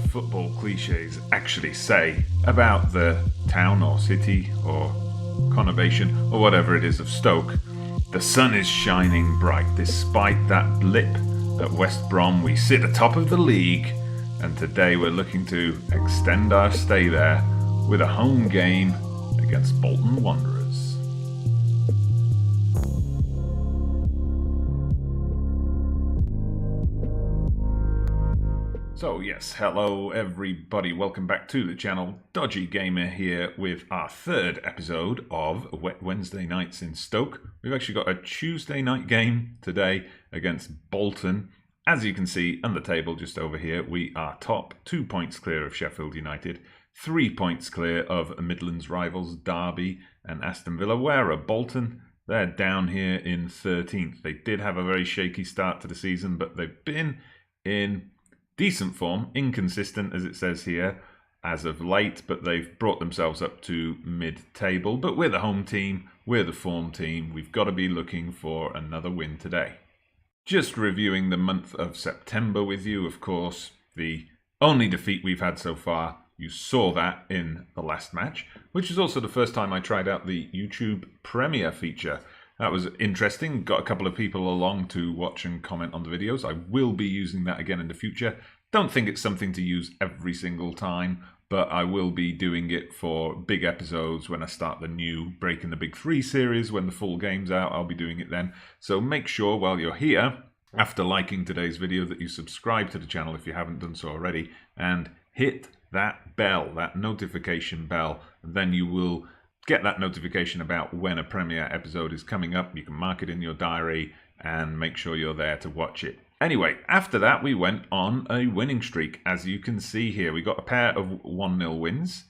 football cliches actually say about the town or city or conurbation or whatever it is of Stoke. The sun is shining bright despite that blip at West Brom. We sit atop of the league, and today we're looking to extend our stay there with a home game against Bolton Wanderers. So yes, hello everybody, welcome back to the channel. Dodgee Gamer here with our third episode of Wet Wednesday Nights in Stoke. We've actually got a Tuesday night game today against Bolton. As you can see on the table just over here, we are top, 2 points clear of Sheffield United, 3 points clear of Midlands rivals Derby and Aston Villa. Where are Bolton? They're down here in 13th. They did have a very shaky start to the season, but they've been in decent form, inconsistent as it says here as of late, but they've brought themselves up to mid-table. But we're the home team, we're the form team, we've got to be looking for another win today. Just reviewing the month of September with you, of course, the only defeat we've had so far, you saw that in the last match, which is also the first time I tried out the YouTube Premiere feature. That was interesting. Got a couple of people along to watch and comment on the videos. I will be using that again in the future. Don't think it's something to use every single time, but I will be doing it for big episodes when I start the new Breaking the Big 3 series. When the full game's out, I'll be doing it then. So make sure while you're here, after liking today's video, that you subscribe to the channel if you haven't done so already, and hit that bell, that notification bell. Then you will get that notification about when a premiere episode is coming up. You can mark it in your diary and make sure you're there to watch it. Anyway, after that we went on a winning streak. As you can see here, we got a pair of 1-0 wins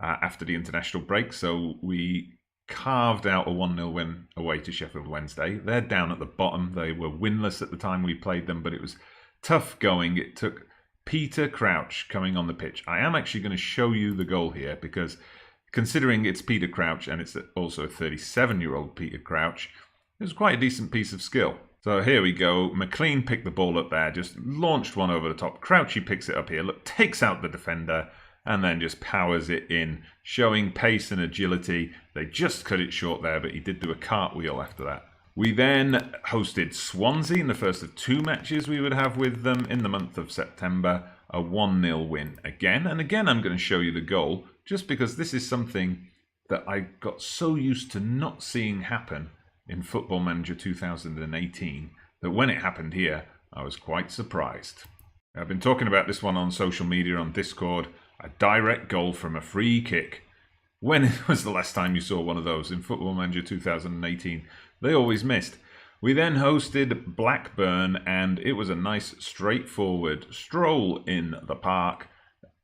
after the international break. So we carved out a 1-0 win away to Sheffield Wednesday. They're down at the bottom. They were winless at the time we played them, but it was tough going. It took Peter Crouch coming on the pitch. I am actually going to show you the goal here because considering it's Peter Crouch and it's also a 37-year-old Peter Crouch, it was quite a decent piece of skill. So here we go. McLean picked the ball up there, just launched one over the top. Crouchy picks it up here, look, takes out the defender, and then just powers it in, showing pace and agility. They just cut it short there, but he did do a cartwheel after that. We then hosted Swansea in the first of 2 matches we would have with them in the month of September. A 1-0 win again. And again, I'm going to show you the goal, just because this is something that I got so used to not seeing happen in Football Manager 2018 that when it happened here, I was quite surprised. I've been talking about this one on social media, on Discord. A direct goal from a free kick. When was the last time you saw one of those in Football Manager 2018? They always missed. We then hosted Blackburn, and it was a nice straightforward stroll in the park.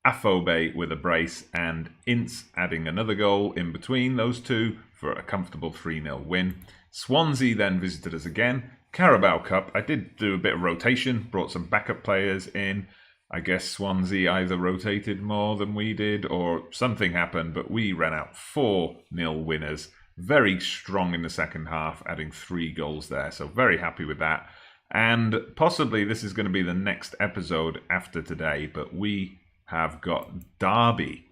Afobe with a brace and Ince adding another goal in between those two for a comfortable 3-0 win. Swansea then visited us again. Carabao Cup, I did do a bit of rotation, brought some backup players in. I guess Swansea either rotated more than we did or something happened, but we ran out 4-0 winners. Very strong in the second half, adding 3 goals there, so very happy with that. And possibly this is going to be the next episode after today, but we have got Derby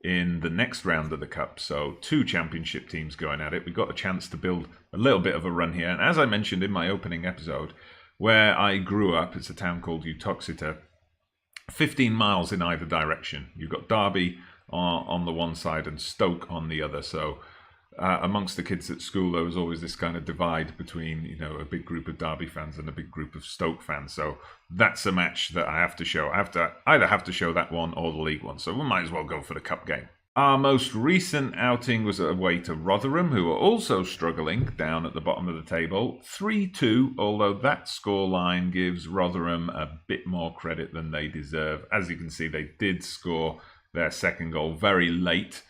in the next round of the Cup, so 2 championship teams going at it. We got a chance to build a little bit of a run here, and as I mentioned in my opening episode, where I grew up, it's a town called Uttoxeter, 15 miles in either direction. You've got Derby on the one side and Stoke on the other, so amongst the kids at school, there was always this kind of divide between, you know, a big group of Derby fans and a big group of Stoke fans. So that's a match that I have to show. I either have to show that one or the league one. So we might as well go for the cup game. Our most recent outing was away to Rotherham, who are also struggling down at the bottom of the table. 3-2, although that scoreline gives Rotherham a bit more credit than they deserve. As you can see, they did score their second goal very late,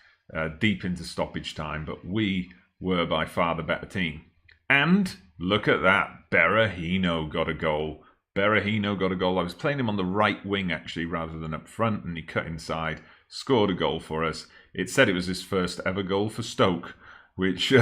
deep into stoppage time, but we were by far the better team. And look at that, Berahino got a goal. Berahino got a goal. I was playing him on the right wing, actually, rather than up front, and he cut inside, scored a goal for us. It said it was his first ever goal for Stoke, which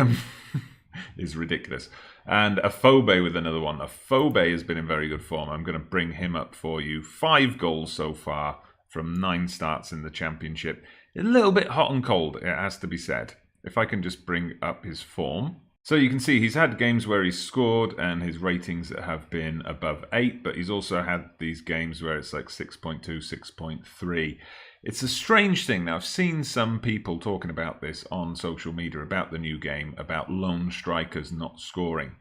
is ridiculous. And Afobe with another one. Afobe has been in very good form. I'm going to bring him up for you. 5 goals so far, from 9 starts in the Championship. A little bit hot and cold, it has to be said. If I can just bring up his form. So you can see he's had games where he's scored and his ratings have been above 8, but he's also had these games where it's like 6.2, 6.3. It's a strange thing. Now, I've seen some people talking about this on social media, about the new game, about lone strikers not scoring.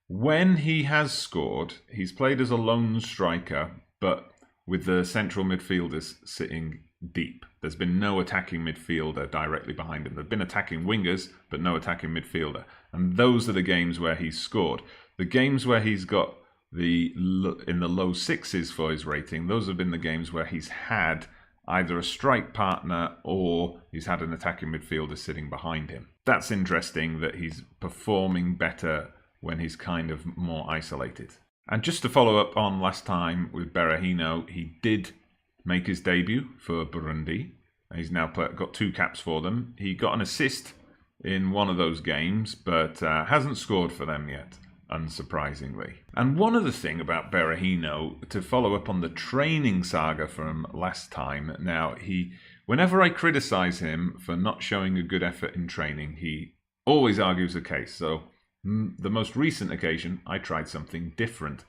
When he has scored, he's played as a lone striker, but with the central midfielders sitting deep. There's been no attacking midfielder directly behind him. There have been attacking wingers, but no attacking midfielder. And those are the games where he's scored. The games where he's got in the low 6s for his rating, those have been the games where he's had either a strike partner or he's had an attacking midfielder sitting behind him. That's interesting that he's performing better when he's kind of more isolated. And just to follow up on last time with Berahino, he did make his debut for Burundi. He's now got 2 caps for them. He got an assist in one of those games, but hasn't scored for them yet, unsurprisingly. And one other thing about Berahino, to follow up on the training saga from last time, now whenever I criticize him for not showing a good effort in training, he always argues the case. So the most recent occasion, I tried something different.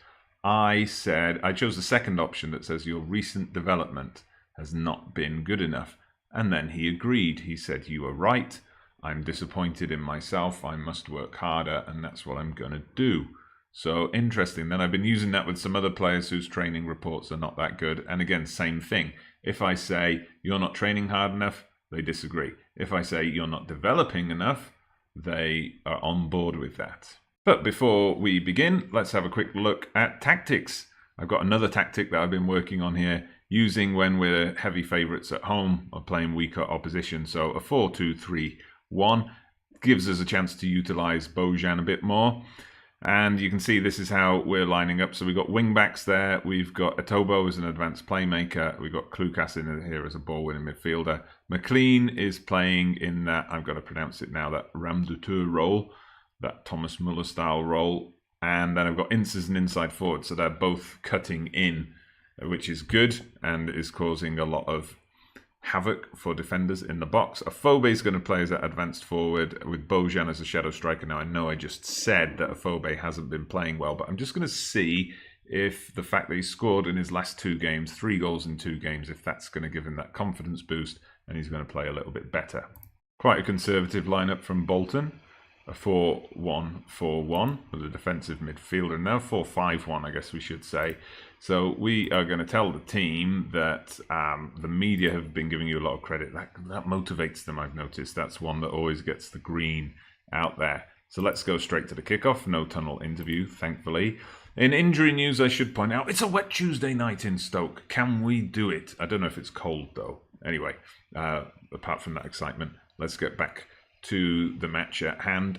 I chose the second option that says your recent development has not been good enough. And then he agreed. He said, you are right. I'm disappointed in myself. I must work harder, and that's what I'm going to do. So interesting. Then I've been using that with some other players whose training reports are not that good. And again, same thing. If I say you're not training hard enough, they disagree. If I say you're not developing enough, they are on board with that. But before we begin, let's have a quick look at tactics. I've got another tactic that I've been working on here, using when we're heavy favourites at home or playing weaker opposition. So a 4-2-3-1 gives us a chance to utilise Bojan a bit more. And you can see this is how we're lining up. So we've got wing backs there. We've got Atobo as an advanced playmaker. We've got Klukas in here as a ball-winning midfielder. McLean is playing in that, I've got to pronounce it now, that Ramdutur role, that Thomas Muller style role. And then I've got Ince as an inside forward. So they're both cutting in, which is good and is causing a lot of havoc for defenders in the box. Afobe is going to play as an advanced forward with Bojan as a shadow striker. Now, I know I just said that Afobe hasn't been playing well, but I'm just going to see if the fact that he scored in his last 2 games, 3 goals in 2 games, if that's going to give him that confidence boost and he's going to play a little bit better. Quite a conservative lineup from Bolton. A 4-1-4-1 with a defensive midfielder. Now 4-5-1, I guess we should say. So we are going to tell the team that the media have been giving you a lot of credit. That motivates them, I've noticed. That's one that always gets the green out there. So let's go straight to the kickoff. No tunnel interview, thankfully. In injury news, I should point out, it's a wet Tuesday night in Stoke. Can we do it? I don't know if it's cold, though. Anyway, apart from that excitement, let's get back to the match at hand.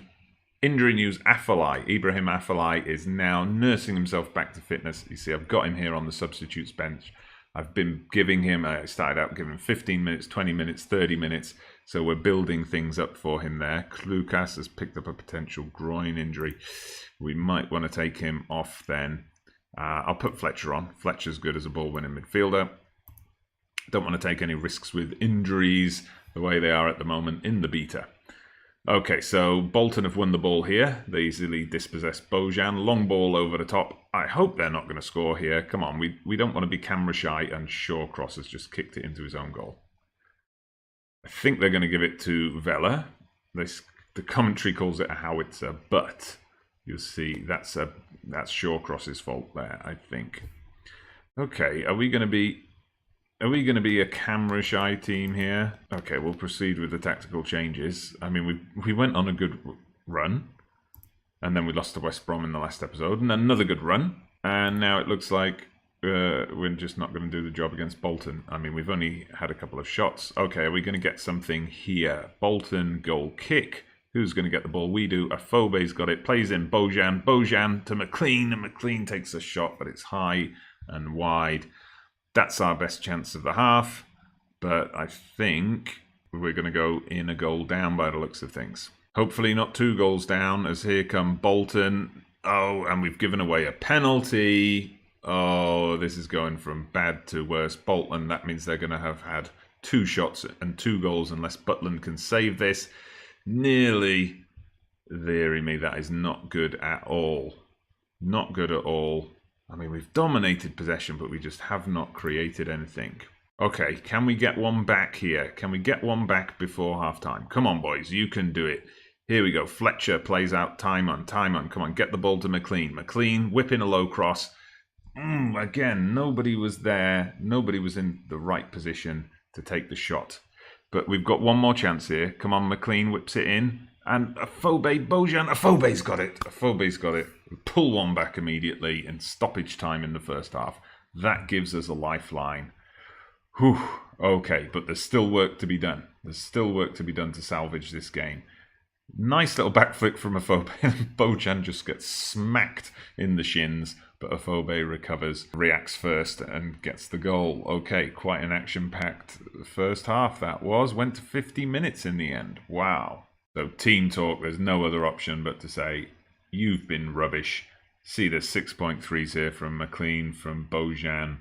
Injury news, Ibrahim Afellay is now nursing himself back to fitness. You see, I've got him here on the substitutes bench. I've been giving him, I started out giving him 15 minutes, 20 minutes, 30 minutes. So we're building things up for him there. Klukas has picked up a potential groin injury. We might want to take him off then. I'll put Fletcher on. Fletcher's good as a ball-winning midfielder. Don't want to take any risks with injuries the way they are at the moment in the beta. Okay, so Bolton have won the ball here. They easily dispossess Bojan. Long ball over the top. I hope they're not going to score here. Come on, we don't want to be camera shy, and Shawcross has just kicked it into his own goal. I think they're going to give it to Vela. The commentary calls it a howitzer, but you'll see that's Shawcross's fault there, I think. Okay, are we going to be a camera-shy team here? Okay, we'll proceed with the tactical changes. I mean, we went on a good run, and then we lost to West Brom in the last episode, and then another good run, and now it looks like we're just not going to do the job against Bolton. I mean, we've only had a couple of shots. Okay, are we going to get something here? Bolton, goal kick. Who's going to get the ball? We do. Afobe's got it. Plays in Bojan. Bojan to McLean, and McLean takes a shot, but it's high and wide. That's our best chance of the half, but I think we're going to go in a goal down by the looks of things. Hopefully not 2 goals down, as here come Bolton. Oh, and we've given away a penalty. Oh, this is going from bad to worse. Bolton, that means they're going to have had 2 shots and 2 goals unless Butland can save this. Nearly, dearie me, that is not good at all. Not good at all. I mean, we've dominated possession, but we just have not created anything. Okay, can we get one back here? Can we get one back before half-time? Come on, boys, you can do it. Here we go. Fletcher plays out time on. Come on, get the ball to McLean. McLean whipping a low cross. Again, nobody was there. Nobody was in the right position to take the shot. But we've got one more chance here. Come on, McLean whips it in. And Afobe, Bojan. Afobe's got it. Afobe's got it. Pull one back immediately in stoppage time in the first half. That gives us a lifeline. Whew. Okay, but there's still work to be done. There's still work to be done to salvage this game. Nice little back flick from Afobe. Bojan just gets smacked in the shins, but Afobe recovers, reacts first, and gets the goal. Okay, quite an action-packed first half that was. Went to 50 minutes in the end. Wow. So team talk, there's no other option but to say, you've been rubbish. See, there's 6.3s here from McLean, from Bojan,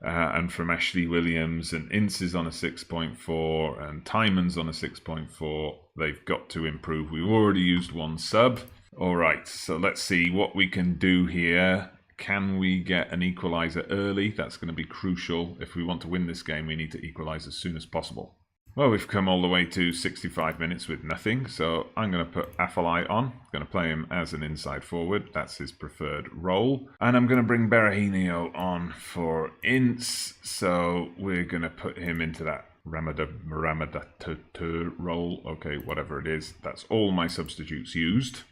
and from Ashley Williams, and Ince is on a 6.4, and Tyman's on a 6.4. They've got to improve. We've already used 1 sub. All right, so let's see what we can do here. Can we get an equaliser early? That's going to be crucial. If we want to win this game, we need to equalise as soon as possible. Well, we've come all the way to 65 minutes with nothing, so I'm going to put Afellay on. I'm going to play him as an inside forward. That's his preferred role. And I'm going to bring Berahino on for Ince, so we're going to put him into that Ramadatu role. Okay, whatever it is. That's all my substitutes used.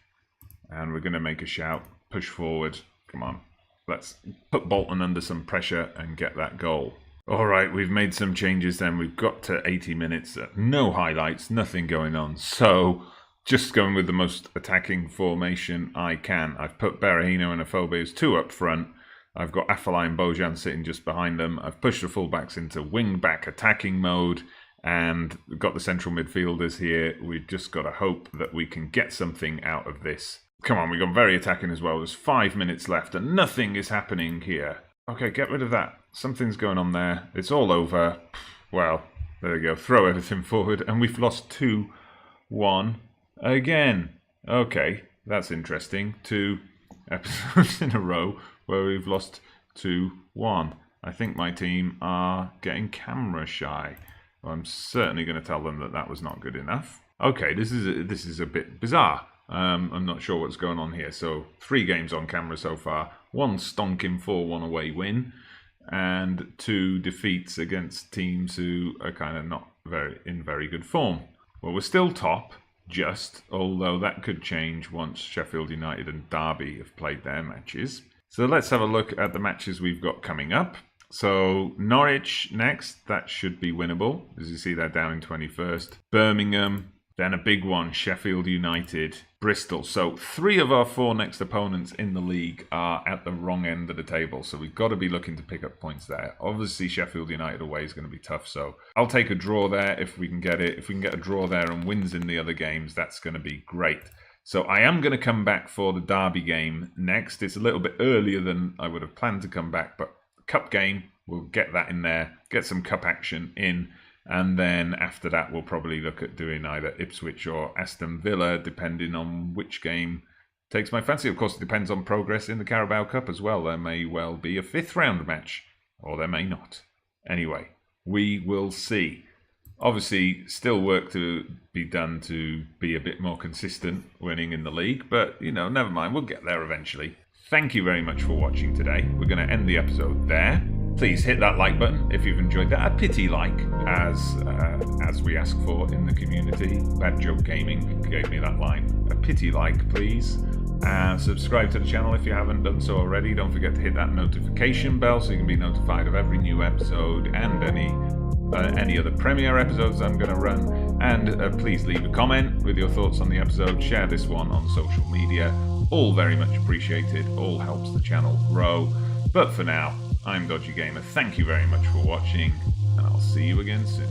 And we're going to make a shout, push forward. Come on, let's put Bolton under some pressure and get that goal. All right, we've made some changes then. We've got to 80 minutes. No highlights, nothing going on. So just going with the most attacking formation I can. I've put Berahino and Afobe as 2 up front. I've got Afellay and Bojan sitting just behind them. I've pushed the fullbacks into wing-back attacking mode. And we've got the central midfielders here. We've just got to hope that we can get something out of this. Come on, we've gone very attacking as well. There's 5 minutes left and nothing is happening here. Okay, get rid of that. Something's going on there. It's all over. Well, there we go. Throw everything forward. And we've lost 2-1 again. Okay, that's interesting. 2 episodes in a row where we've lost 2-1. I think my team are getting camera shy. Well, I'm certainly going to tell them that that was not good enough. Okay, this is a bit bizarre. I'm not sure what's going on here. So 3 games on camera so far. 1 stonking 4-1 away win. And 2 defeats against teams who are kind of not in very good form. Well, we're still top, although that could change once Sheffield United and Derby have played their matches. So let's have a look at the matches we've got coming up. So Norwich next, that should be winnable. As you see, they're down in 21st. Birmingham, then a big one, Sheffield United, Bristol. So 3 of our 4 next opponents in the league are at the wrong end of the table. So we've got to be looking to pick up points there. Obviously, Sheffield United away is going to be tough. So I'll take a draw there if we can get it. If we can get a draw there and wins in the other games, that's going to be great. So I am going to come back for the Derby game next. It's a little bit earlier than I would have planned to come back, but cup game, we'll get that in there, get some cup action in. And then after that, we'll probably look at doing either Ipswich or Aston Villa, depending on which game takes my fancy. Of course, it depends on progress in the Carabao Cup as well. There may well be a 5th round match, or there may not. Anyway, we will see. Obviously, still work to be done to be a bit more consistent winning in the league. But, you know, never mind. We'll get there eventually. Thank you very much for watching today. We're going to end the episode there. Please hit that like button if you've enjoyed that. A pity like, as we ask for in the community. Bad Joke Gaming gave me that line. A pity like, please. Subscribe to the channel if you haven't done so already. Don't forget to hit that notification bell so you can be notified of every new episode and any other premiere episodes I'm going to run. And please leave a comment with your thoughts on the episode. Share this one on social media. All very much appreciated. All helps the channel grow. But for now, I'm Dodgee Gamer. Thank you very much for watching, and I'll see you again soon.